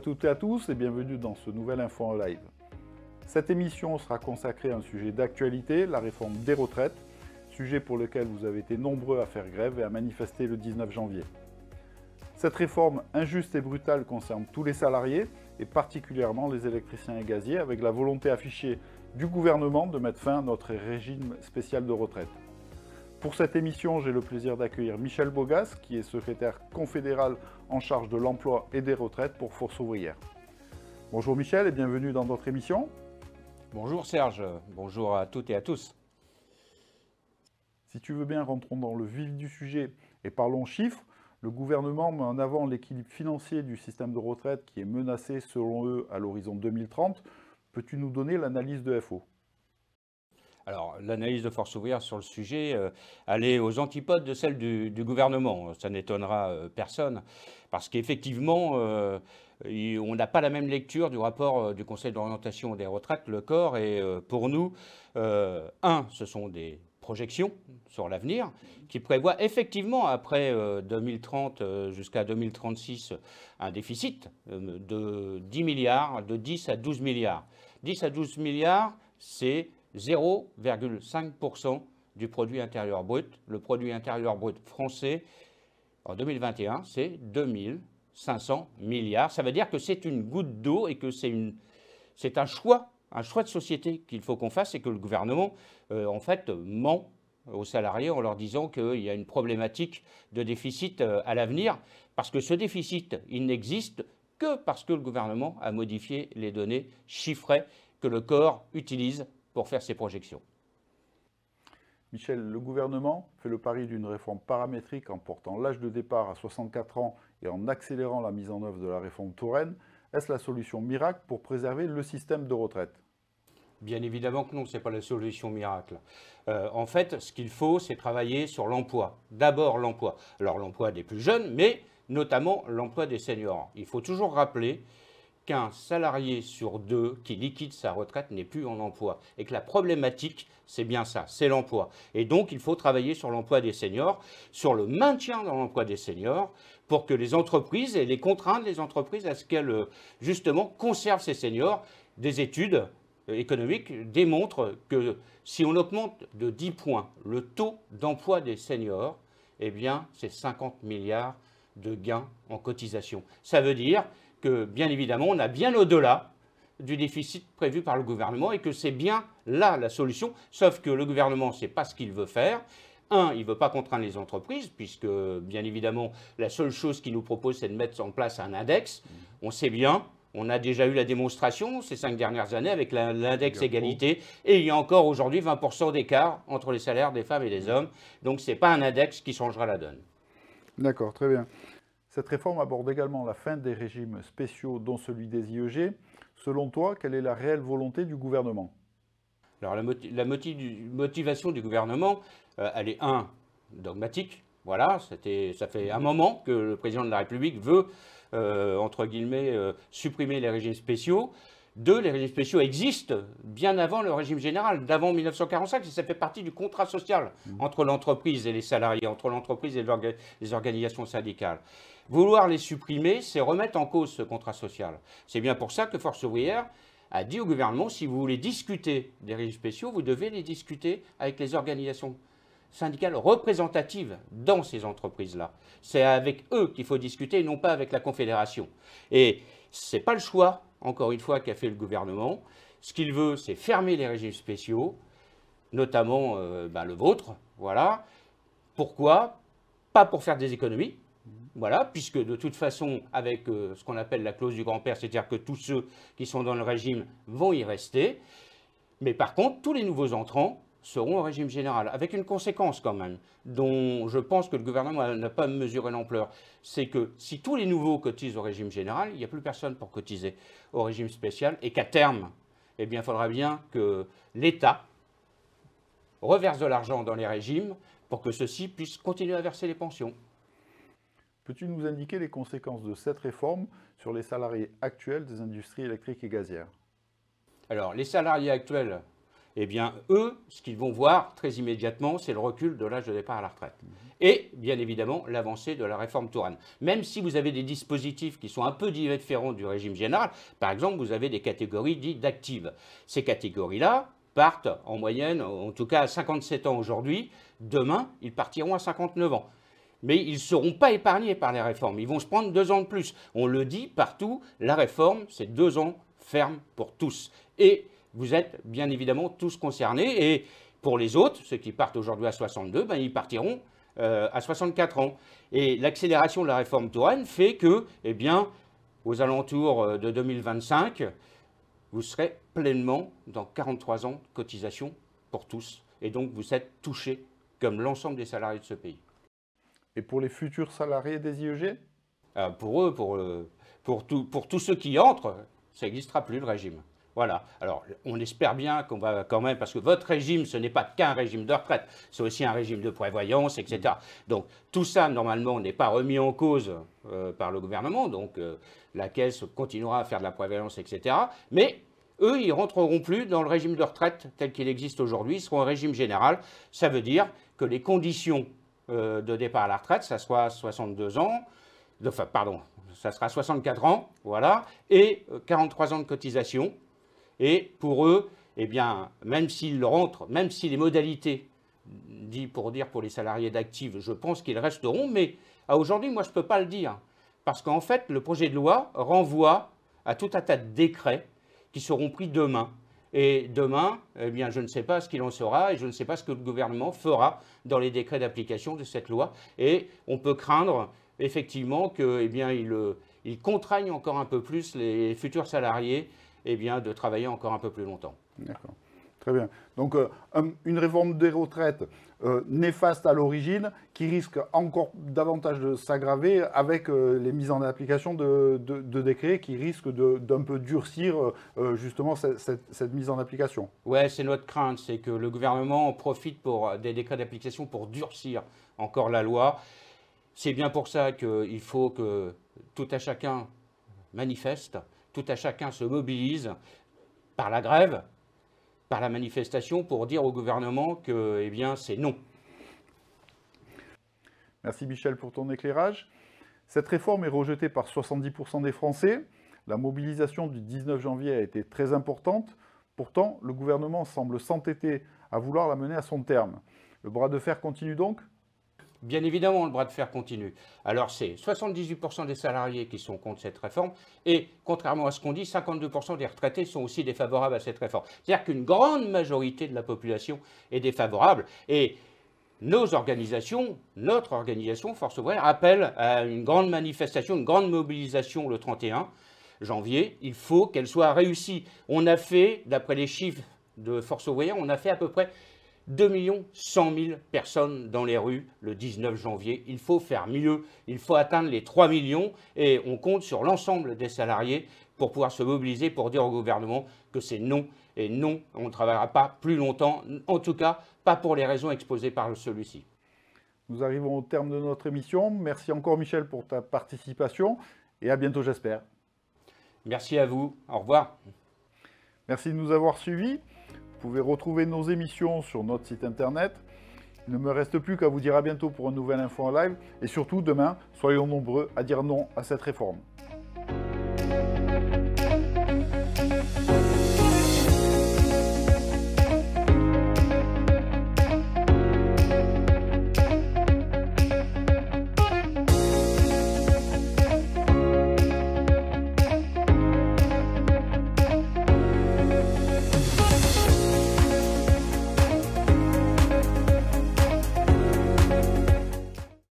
toutes et à tous et bienvenue dans ce nouvel Info en live. Cette émission sera consacrée à un sujet d'actualité, la réforme des retraites, sujet pour lequel vous avez été nombreux à faire grève et à manifester le 19 janvier. Cette réforme injuste et brutale concerne tous les salariés et particulièrement les électriciens et gaziers avec la volonté affichée du gouvernement de mettre fin à notre régime spécial de retraite. Pour cette émission, j'ai le plaisir d'accueillir Michel Bogas, qui est secrétaire confédéral en charge de l'emploi et des retraites pour Force ouvrière. Bonjour Michel et bienvenue dans notre émission. Bonjour Serge, bonjour à toutes et à tous. Si tu veux bien, rentrons dans le vif du sujet et parlons chiffres. Le gouvernement met en avant l'équilibre financier du système de retraite qui est menacé selon eux à l'horizon 2030. Peux-tu nous donner l'analyse de FO ? Alors, l'analyse de Force ouvrière sur le sujet, elle est aux antipodes de celle du gouvernement. Ça n'étonnera personne, parce qu'effectivement, on n'a pas la même lecture du rapport du Conseil d'orientation des retraites, le corps, et pour nous, ce sont des projections sur l'avenir qui prévoient effectivement, après 2030 jusqu'à 2036, un déficit de 10 milliards, de 10 à 12 milliards. 10 à 12 milliards, c'est 0,5% du produit intérieur brut. Le produit intérieur brut français, en 2021, c'est 2500 milliards. Ça veut dire que c'est une goutte d'eau et que c'est un choix de société qu'il faut qu'on fasse et que le gouvernement, en fait, ment aux salariés en leur disant qu'il y a une problématique de déficit à l'avenir. Parce que ce déficit, il n'existe que parce que le gouvernement a modifié les données chiffrées que le corps utilise pour faire ses projections. Michel, le gouvernement fait le pari d'une réforme paramétrique en portant l'âge de départ à 64 ans et en accélérant la mise en œuvre de la réforme Touraine. Est-ce la solution miracle pour préserver le système de retraite ? Bien évidemment que non, ce n'est pas la solution miracle. En fait, ce qu'il faut, c'est travailler sur l'emploi. D'abord l'emploi. Alors l'emploi des plus jeunes, mais notamment l'emploi des seniors. Il faut toujours rappeler qu'un salarié sur deux qui liquide sa retraite n'est plus en emploi. Et que la problématique, c'est bien ça, c'est l'emploi. Et donc, il faut travailler sur l'emploi des seniors, sur le maintien dans l'emploi des seniors, pour que les entreprises, et les contraindre les entreprises à ce qu'elles, justement, conservent ces seniors. Des études économiques démontrent que si on augmente de 10 points le taux d'emploi des seniors, eh bien, c'est 50 milliards de gains en cotisation. Ça veut dire que, bien évidemment, on a bien au-delà du déficit prévu par le gouvernement et que c'est bien là la solution, sauf que le gouvernement ne sait pas ce qu'il veut faire. Il ne veut pas contraindre les entreprises, puisque, bien évidemment, la seule chose qu'il nous propose, c'est de mettre en place un index. On sait bien, on a déjà eu la démonstration ces 5 dernières années avec l'index égalité, et il y a encore aujourd'hui 20% d'écart entre les salaires des femmes et des hommes. Donc, ce n'est pas un index qui changera la donne. D'accord, très bien. Cette réforme aborde également la fin des régimes spéciaux, dont celui des IEG. Selon toi, quelle est la réelle volonté du gouvernement ? Alors la motivation du gouvernement, elle est dogmatique. Voilà, ça fait un moment que le président de la République veut, entre guillemets, supprimer les régimes spéciaux. Les régimes spéciaux existent bien avant le régime général, d'avant 1945, et ça fait partie du contrat social entre l'entreprise et les salariés, entre l'entreprise et les organisations syndicales. Vouloir les supprimer, c'est remettre en cause ce contrat social. C'est bien pour ça que Force ouvrière a dit au gouvernement, si vous voulez discuter des régimes spéciaux, vous devez les discuter avec les organisations syndicales représentatives dans ces entreprises-là. C'est avec eux qu'il faut discuter et non pas avec la Confédération. Et ce n'est pas le choix, encore une fois, qu'a fait le gouvernement. Ce qu'il veut, c'est fermer les régimes spéciaux, notamment le vôtre. Voilà. Pourquoi ? Pas pour faire des économies. Voilà, puisque de toute façon, avec ce qu'on appelle la clause du grand-père, c'est-à-dire que tous ceux qui sont dans le régime vont y rester. Mais par contre, tous les nouveaux entrants seront au régime général, avec une conséquence quand même, dont je pense que le gouvernement n'a pas mesuré l'ampleur. C'est que si tous les nouveaux cotisent au régime général, il n'y a plus personne pour cotiser au régime spécial, et qu'à terme, eh bien, il faudra bien que l'État reverse de l'argent dans les régimes pour que ceux-ci puissent continuer à verser les pensions. Peux-tu nous indiquer les conséquences de cette réforme sur les salariés actuels des industries électriques et gazières ? Alors, les salariés actuels eh bien, eux, ce qu'ils vont voir très immédiatement, c'est le recul de l'âge de départ à la retraite. Et, bien évidemment, l'avancée de la réforme Touraine. Même si vous avez des dispositifs qui sont un peu différents du régime général, par exemple, vous avez des catégories dites d'actives. Ces catégories-là partent en moyenne, en tout cas à 57 ans aujourd'hui. Demain, ils partiront à 59 ans. Mais ils ne seront pas épargnés par les réformes. Ils vont se prendre 2 ans de plus. On le dit partout, la réforme, c'est 2 ans ferme pour tous. Et vous êtes bien évidemment tous concernés. Et pour les autres, ceux qui partent aujourd'hui à 62, ben, ils partiront à 64 ans. Et l'accélération de la réforme Touraine fait que, eh bien, aux alentours de 2025, vous serez pleinement dans 43 ans de cotisation pour tous. Et donc, vous êtes touchés comme l'ensemble des salariés de ce pays. Et pour les futurs salariés des IEG? Pour eux, pour tous ceux qui entrent, ça n'existera plus le régime. Voilà. Alors, on espère bien qu'on va quand même, parce que votre régime, ce n'est pas qu'un régime de retraite, c'est aussi un régime de prévoyance, etc. Donc, tout ça, normalement, n'est pas remis en cause par le gouvernement. Donc, la Caisse continuera à faire de la prévoyance, etc. Mais eux, ils ne rentreront plus dans le régime de retraite tel qu'il existe aujourd'hui. Ils seront un régime général. Ça veut dire que les conditions de départ à la retraite, ça sera 62 ans, enfin, pardon, ça sera 64 ans, voilà, et 43 ans de cotisation. Et pour eux, eh bien, même s'ils rentrent, même si les modalités, pour les salariés d'actifs, je pense qu'ils resteront, mais à aujourd'hui, moi, je ne peux pas le dire. Parce qu'en fait, le projet de loi renvoie à tout un tas de décrets qui seront pris demain. Et demain, eh bien, je ne sais pas ce qu'il en sera et je ne sais pas ce que le gouvernement fera dans les décrets d'application de cette loi. Et on peut craindre effectivement qu'il eh bien, il contraigne encore un peu plus les futurs salariés eh bien, de travailler encore un peu plus longtemps. D'accord. Très bien. Donc, une réforme des retraites néfaste à l'origine, qui risque encore davantage de s'aggraver avec les mises en application de décrets qui risquent d'un peu durcir justement cette mise en application. Ouais, c'est notre crainte, c'est que le gouvernement en profite pour des décrets d'application pour durcir encore la loi. C'est bien pour ça qu'il faut que tout à chacun manifeste, tout à chacun se mobilise par la grève, par la manifestation, pour dire au gouvernement que, eh bien, c'est non. Merci Michel pour ton éclairage. Cette réforme est rejetée par 70% des Français. La mobilisation du 19 janvier a été très importante. Pourtant, le gouvernement semble s'entêter à vouloir la mener à son terme. Le bras de fer continue donc ? Bien évidemment, le bras de fer continue. Alors, c'est 78% des salariés qui sont contre cette réforme et, contrairement à ce qu'on dit, 52% des retraités sont aussi défavorables à cette réforme. C'est-à-dire qu'une grande majorité de la population est défavorable et nos organisations, notre organisation, Force Ouvrière, appelle à une grande manifestation, une grande mobilisation le 31 janvier. Il faut qu'elle soit réussie. On a fait, d'après les chiffres de Force Ouvrière, on a fait à peu près 2 100 000 personnes dans les rues le 19 janvier. Il faut faire mieux, il faut atteindre les 3 millions et on compte sur l'ensemble des salariés pour pouvoir se mobiliser pour dire au gouvernement que c'est non. Et non, on ne travaillera pas plus longtemps, en tout cas pas pour les raisons exposées par celui-ci. Nous arrivons au terme de notre émission. Merci encore Michel pour ta participation et à bientôt j'espère. Merci à vous, au revoir. Merci de nous avoir suivis. Vous pouvez retrouver nos émissions sur notre site internet. Il ne me reste plus qu'à vous dire à bientôt pour un nouvel Info en Live. Et surtout, demain, soyons nombreux à dire non à cette réforme.